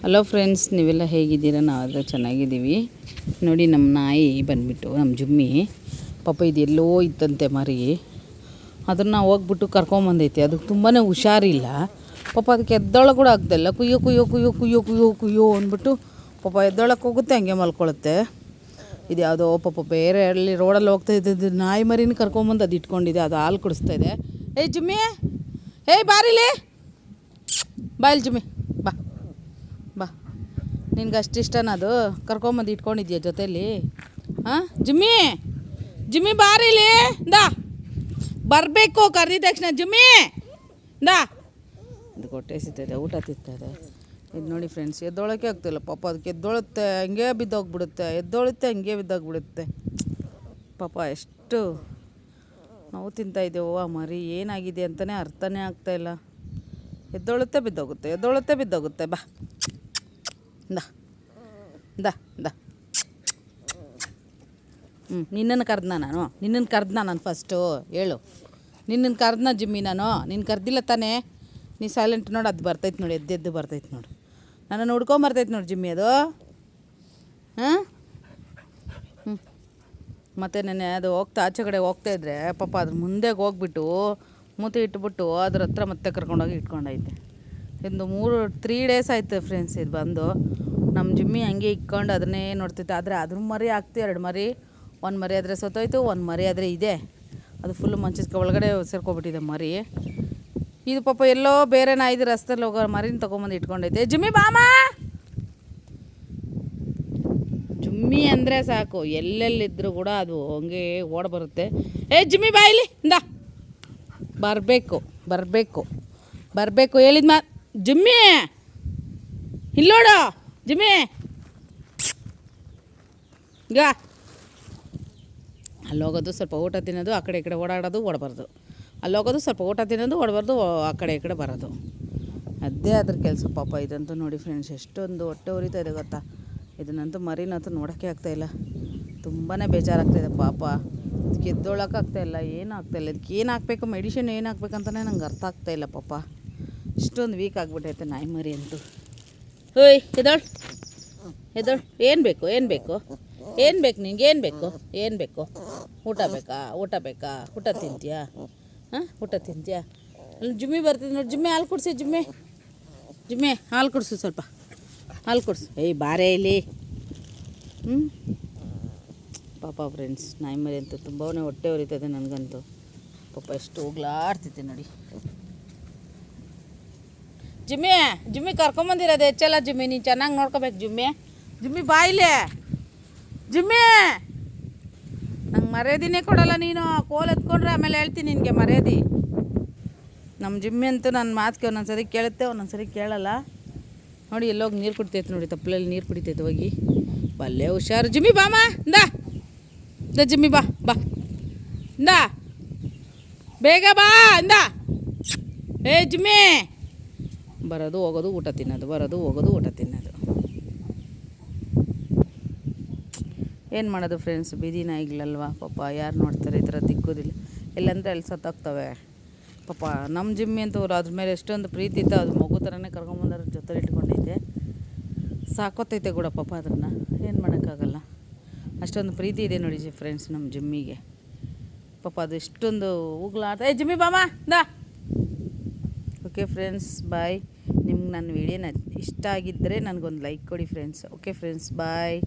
Hello friends, ನೀವೆಲ್ಲ ಹೇಗಿದ್ದೀರಾ? ನಾವಾದರೆ ಚೆನ್ನಾಗಿದ್ದೀವಿ. ನೋಡಿ, ನಮ್ಮ ನಾಯಿ ಬಂದುಬಿಟ್ಟು ನಮ್ಮ ಜುಮ್ಮಿ ಪಾಪ ಇದೆಲ್ಲೋ ಇತ್ತಂತೆ ಮರಿ. ಅದನ್ನು ಹೋಗ್ಬಿಟ್ಟು ಕರ್ಕೊಂಬಂದೈತೆ. ಅದಕ್ಕೆ ತುಂಬಾ ಹುಷಾರಿಲ್ಲ ಪಾಪ. ಅದಕ್ಕೆ ಎದ್ದೊಳಗೆ ಕೂಡ ಆಗ್ತಾಯಿಲ್ಲ. ಕುಯ್ಯೋ ಕುಯ್ಯೋ ಕುಯ್ಯೋ ಕುಯ್ಯೋ ಕುಯ್ಯೋ ಕುಯ್ಯೋ ಅಂದ್ಬಿಟ್ಟು ಪಾಪ ಎದ್ದೊಳಕ್ಕೆ ಹೋಗುತ್ತೆ, ಹಂಗೆ ಮಲ್ಕೊಳುತ್ತೆ. ಇದು ಯಾವುದೋ ಪಾಪ ಬೇರೆ ಅಲ್ಲಿ ರೋಡಲ್ಲಿ ಹೋಗ್ತಾ ಇದ್ದಿದ್ದು ನಾಯಿ ಮರಿನ ಕರ್ಕೊಂಬಂದು ಅದು ಇಟ್ಕೊಂಡಿದೆ. ಅದು ಹಾಲು ಕುಡಿಸ್ತಾಯಿದೆ. ಏಯ್ ಜುಮ್ಮಿ, ಏಯ್ ಬಾರಿಲಿ, ಬಾಯಿಲ್ ಜುಮ್ಮಿ, ಬಾ ಬಾ. ನಿನ್ಗೆ ಅಷ್ಟಿಷ್ಟನ ಅದು ಕರ್ಕೊಂಬಂದು ಇಟ್ಕೊಂಡಿದ್ಯಾ ಜೊತೇಲಿ? ಹಾಂ ಜಿಮ್ಮಿ, ಜಿಮ್ಮಿ ಬಾರಿಲಿ, ದಾ ಬರಬೇಕು. ಕರೆದಿದ ತಕ್ಷಣ ಜಿಮ್ಮಿ ದಾ. ಅದು ಹೊಟ್ಟೆ ಸಿಗ್ತದೆ, ಊಟ ತಿಂತದೆ. ಇದು ನೋಡಿ ಫ್ರೆಂಡ್ಸ್, ಎದ್ದೊಳಕ್ಕೆ ಆಗ್ತಿಲ್ಲ ಪಾಪ. ಅದಕ್ಕೆ ಎದ್ದೊಳುತ್ತೆ, ಹಂಗೆ ಬಿದ್ದೋಗ್ಬಿಡುತ್ತೆ, ಎದ್ದೊಳುತ್ತೆ, ಹಂಗೆ ಬಿದ್ದೋಗ್ಬಿಡುತ್ತೆ. ಪಾಪ ಎಷ್ಟು ನಾವು ತಿಂತಾಯಿದ್ದೇವೋ ಆ ಮರಿ. ಏನಾಗಿದೆ ಅಂತಲೇ ಅರ್ಥನೇ ಆಗ್ತಾಯಿಲ್ಲ. ಎದ್ದೊಳುತ್ತೆ ಬಿದ್ದೋಗುತ್ತೆ, ಎದ್ದೊಳುತ್ತೆ ಬಿದ್ದೋಗುತ್ತೆ. ಬಾ ದಾ ದಾ ದಾ. ನಿನ್ನನ್ನು ಕರೆದ್ನ ನಾನು ಫಸ್ಟು ಹೇಳು. ನಿನ್ನನ್ನು ಕರೆದ್ನ ಜಿಮ್ಮಿ ನಾನು? ನೀನು ಕರೆದಿಲ್ಲ ತಾನೇ? ನೀ ಸೈಲೆಂಟ್ ನೋಡು. ಅದು ಬರ್ತೈತೆ ನೋಡಿ, ಎದ್ದು ಬರ್ತೈತೆ ನೋಡು. ನನ್ನನ್ನು ಹುಡ್ಕೊಂಬರ್ತೈತೆ ನೋಡಿ ಜಿಮ್ಮಿ ಅದು. ಹಾಂ ಮತ್ತು ನೆನ್ನೆ ಅದು ಆಚೆ ಕಡೆ ಹೋಗ್ತಾಯಿದ್ರೆ ಪಾಪ ಅದ್ರ ಮುಂದೆ ಹೋಗ್ಬಿಟ್ಟು ಮೂತಿ ಇಟ್ಬಿಟ್ಟು ಅದ್ರ ಹತ್ರ ಮತ್ತೆ ಕರ್ಕೊಂಡೋಗಿ ಇಟ್ಕೊಂಡೈತೆ. ಇಂದು 3 ಡೇಸ್ ಆಯಿತು ಫ್ರೆಂಡ್ಸ್ ಇದು ಬಂದು. ನಮ್ಮ ಜಿಮ್ಮಿ ಹಂಗೆ ಇಟ್ಕೊಂಡು ಅದನ್ನೇ ನೋಡ್ತೈತೆ. ಆದರೆ ಅದ್ರ ಮರಿ ಆಗ್ತು 2 ಮರಿ. ಒಂದು ಮರಿ ಆದರೆ ಸತ್ತೋಯ್ತು, ಒಂದು ಮರಿ ಆದರೆ ಇದೆ. ಅದು ಫುಲ್ಲು ಮಂಚಿಸ್ಕ ಒಳಗಡೆ ಸೇರ್ಕೊಬಿಟ್ಟಿದೆ ಮರಿ. ಇದು ಪಾಪ ಎಲ್ಲೋ ಬೇರೆ ನಾಯಿದು ರಸ್ತೆಯಲ್ಲಿ ಹೋಗೋ ಮರಿನ ತೊಗೊಂಬಂದು ಇಟ್ಕೊಂಡೈತೆ. ಜಿಮ್ಮಿ ಬಾಮ, ಜುಮ್ಮಿ ಅಂದರೆ ಸಾಕು, ಎಲ್ಲೆಲ್ಲಿದ್ದರೂ ಕೂಡ ಅದು ಹಂಗೆ ಬರುತ್ತೆ. ಏ ಜಿಮ್ಮಿ ಬಾಯಿಲಿ ಇಂದ, ಬರಬೇಕು ಹೇಳಿದ ಜಿಮ್ಮಿ. ಇಲ್ಲೋಡು ಜಿಮ್ಮಿ, ಈಗ ಅಲ್ಲೋಗೋದು ಸ್ವಲ್ಪ ಊಟ ತಿನ್ನೋದು, ಆ ಕಡೆ ಈ ಕಡೆ ಓಡಾಡೋದು, ಓಡಬಾರ್ದು. ಅಲ್ಲೋಗೋದು ಸ್ವಲ್ಪ ಊಟ ತಿನ್ನೋದು, ಓಡಬಾರ್ದು, ಆ ಕಡೆ ಈ ಕಡೆ ಬರೋದು. ಅದೇ ಅದ್ರ ಕೆಲಸ ಪಾಪ. ಇದಂತೂ ನೋಡಿ ಫ್ರೆಂಡ್ಸ್, ಎಷ್ಟೊಂದು ಹೊಟ್ಟೆ ಉರಿತಾ ಇದೆ ಗೊತ್ತಾ. ಇದನ್ನಂತೂ ಮರಿನಂತೂ ನೋಡೋಕ್ಕೆ ಆಗ್ತಾಯಿಲ್ಲ. ತುಂಬಾ ಬೇಜಾರಾಗ್ತಾಯಿದೆ ಪಾಪ. ಅದಕ್ಕೆ ಎದ್ದೊಳಕ್ಕಾಗ್ತಾಯಿಲ್ಲ, ಏನೂ ಆಗ್ತಾಯಿಲ್ಲ. ಇದಕ್ಕೆ ಏನು ಹಾಕಬೇಕು, ಮೆಡಿಷನ್ ಏನು ಹಾಕ್ಬೇಕಂತಲೇ ನಂಗೆ ಅರ್ಥ ಆಗ್ತಾಯಿಲ್ಲ ಪಾಪ. ಇಷ್ಟೊಂದು ವೀಕ್ ಆಗಿಬಿಟ್ಟೈತೆ ನಾಯಿ ಮರಿ ಅಂತೂ. ಓಯ್ ಎದೋಳು, ಏನು ಬೇಕು ನಿಂಗೆ? ಏನು ಬೇಕು? ಊಟ ಬೇಕಾ? ಊಟ ತಿಂತೀಯಾ? ಹಾಂ, ಊಟ ತಿಂತೀಯಾ? ಅಲ್ಲಿ ಜುಮ್ಮಿ ಬರ್ತಿದ್ದೆ ನೋಡಿ. ಜುಮ್ಮಿ ಹಾಲು ಕುಡಿಸಿ, ಜುಮ್ಮಿ ಹಾಲು ಕುಡಿಸು, ಸ್ವಲ್ಪ ಹಾಲು ಕುಡಿಸು. ಏಯ್ ಬಾರೇ ಇಲ್ಲಿ. ಪಾಪ ಫ್ರೆಂಡ್ಸ್, ನಾಯಿ ಮರಿ ಅಂತೂ ತುಂಬಾ ಹೊಟ್ಟೆ ಉರಿತದೆ ನನಗಂತೂ ಪಾಪ. ಎಷ್ಟು ಹೋಗ್ಲಾಡ್ತೈತೆ ನೋಡಿ. ಜಿಮ್ಮಿ ಕರ್ಕೊಂಬಂದಿರೋದು ಹೆಚ್ಚಲ್ಲ ಜಿಮ್ಮಿ. ನೀನು ಚೆನ್ನಾಗಿ ನೋಡ್ಕೋಬೇಕು ಜಿಮ್ಮಿ ಬಾಯಿಲೆ. ಜಿಮ್ಮಿ, ನಂಗೆ ಮರ್ಯಾದಿನೇ ಕೊಡಲ್ಲ ನೀನು. ಕೋಲ್ ಎತ್ಕೊಂಡ್ರೆ ಆಮೇಲೆ ಹೇಳ್ತೀನಿ ನಿನಗೆ ಮರ್ಯಾದೆ. ನಮ್ಮ ಜಿಮ್ಮಿ ಅಂತೂ ನನ್ನ ಮಾತಿಗೆ ಒಂದೊಂದ್ಸರಿ ಕೇಳುತ್ತೆ, ಒಂದೊಂದ್ಸರಿ ಕೇಳಲ್ಲ. ನೋಡಿ ಎಲ್ಲೋಗಿ ನೀರು ಕುಡಿತೈತೆ ನೋಡಿ, ತಪ್ಪಲಲ್ಲಿ ನೀರು ಕುಡಿತೈತೆ ಹೋಗಿ. ಬಲ್ಲೆ ಹುಷಾರು ಜಿಮ್ಮಿ. ಬಾಮ ಇಂದ ಜಿಮ್ಮಿ, ಬಾ ಇಂದ ಬೇಗ ಬಾ ಇಂದ. ಏ ಜಿಮ್ಮಿ, ಬರೋದು ಹೋಗೋದು ಊಟ ತಿನ್ನೋದು. ಏನು ಮಾಡೋದು ಫ್ರೆಂಡ್ಸ್, ಬೀದಿ ನಾಯಿಗಳಲ್ವ ಪಾಪ. ಯಾರು ನೋಡ್ತಾರೆ? ಈ ಥರ ದಿಕ್ಕೋದಿಲ್ಲ. ಎಲ್ಲಂದ್ರೆ ಅಲ್ಲಿ ಸತ್ತೋಗ್ತವೆ ಪಾಪ. ನಮ್ಮ ಜಿಮ್ಮಿ ಅಂತೂ ಅದ್ರ ಮೇಲೆ ಎಷ್ಟೊಂದು ಪ್ರೀತಿ ಇತ್ತು. ಅದು ಮಗು ಥರನೇ ಕರ್ಕೊಂಬಂದ್ರೆ ಜೊತೆ ಇಟ್ಕೊಂಡೈತೆ. ಸಾಕೋತೈತೆ ಕೂಡ ಪಾಪ. ಅದನ್ನು ಏನು ಮಾಡೋಕ್ಕಾಗಲ್ಲ. ಅಷ್ಟೊಂದು ಪ್ರೀತಿ ಇದೆ ನೋಡಿ ಫ್ರೆಂಡ್ಸ್ ನಮ್ಮ ಜಿಮ್ಮಿಗೆ ಪಾಪ. ಅದು ಎಷ್ಟೊಂದು ಉಗ್ಲಾಡ್ತಾ. ಜಿಮ್ಮಿ ಬಾಮ ದಾ. ಓಕೆ ಫ್ರೆಂಡ್ಸ್, ಬಾಯ್. ನಿಮ್ಗೆ ನನ್ನ ವಿಡಿಯೋನ ಇಷ್ಟ ಆಗಿದ್ದರೆ ನನಗೊಂದು ಲೈಕ್ ಕೊಡಿ ಫ್ರೆಂಡ್ಸ್. ಓಕೆ ಫ್ರೆಂಡ್ಸ್, ಬಾಯ್.